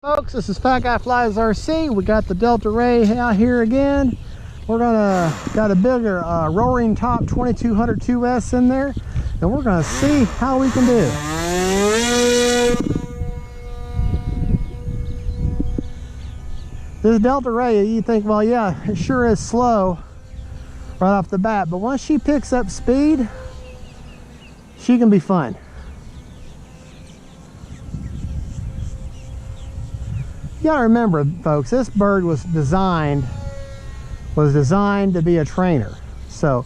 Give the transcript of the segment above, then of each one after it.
Folks, this is Fat Guy Flies RC. We got the Delta Ray out here again. We're got a bigger Roaringtop 2200 2S in there, and we're gonna see how we can do. This Delta Ray, you think, well, yeah, it sure is slow right off the bat, but once she picks up speed, she can be fun. You gotta remember, folks, this bird was designed to be a trainer. So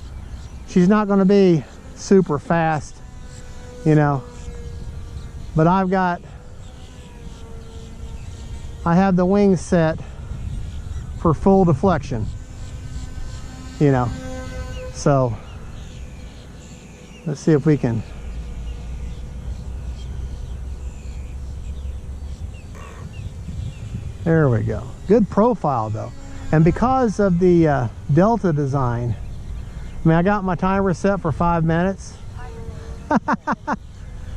she's not going to be super fast, you know, but I have the wings set for full deflection, you know. So let's see if we can. There we go. Good profile though. And because of the Delta design, I mean, I got my timer set for 5 minutes.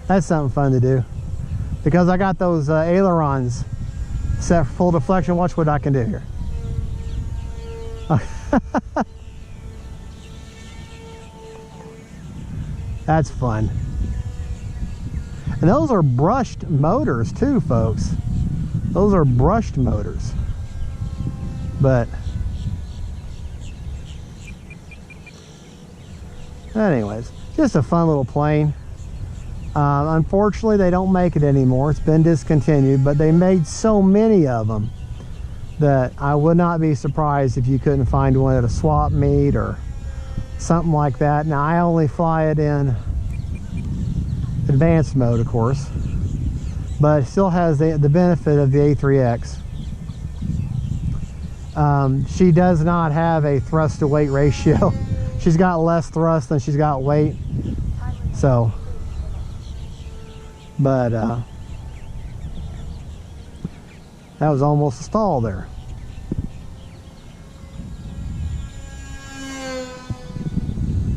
That's something fun to do. Because I got those ailerons set for full deflection. Watch what I can do here. That's fun. And those are brushed motors too, folks. Those are brushed motors, but anyways, just a fun little plane. Unfortunately, they don't make it anymore. It's been discontinued, but they made so many of them that I would not be surprised if you couldn't find one at a swap meet or something like that. Now, I only fly it in advanced mode, of course, but it still has the benefit of the A3X. She does not have a thrust to weight ratio. She's got less thrust than she's got weight. So, but that was almost a stall there.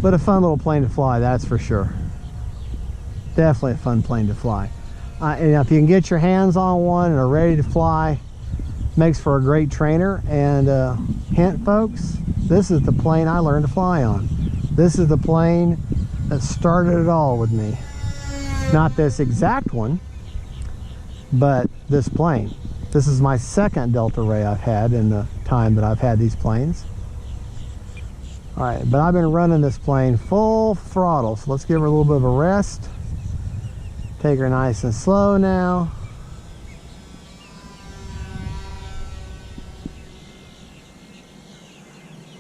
But a fun little plane to fly, that's for sure. Definitely a fun plane to fly. And if you can get your hands on one and are ready to fly, makes for a great trainer. And hint, folks, this is the plane I learned to fly on. This is the plane that started it all with me. Not this exact one, but this plane. This is my second Delta Ray I've had in the time that I've had these planes. All right, but I've been running this plane full throttle, so let's give her a little bit of a rest. Take her nice and slow now.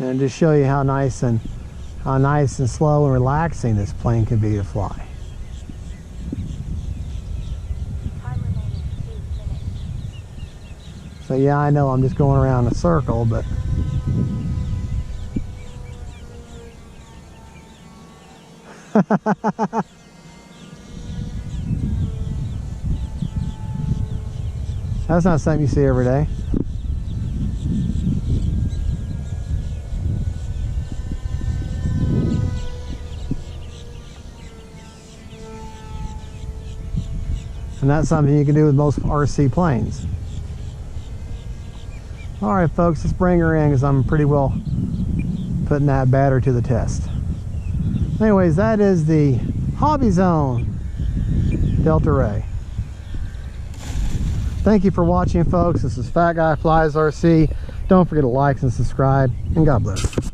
And just show you how nice and slow and relaxing this plane can be to fly. So yeah, I know I'm just going around in a circle, but that's not something you see every day. And that's something you can do with most RC planes. All right, folks, let's bring her in because I'm pretty well putting that battery to the test. Anyways, that is the Hobbyzone Delta Ray. Thank you for watching, folks. This is Fat Guy Flies RC. Don't forget to like and subscribe, and God bless.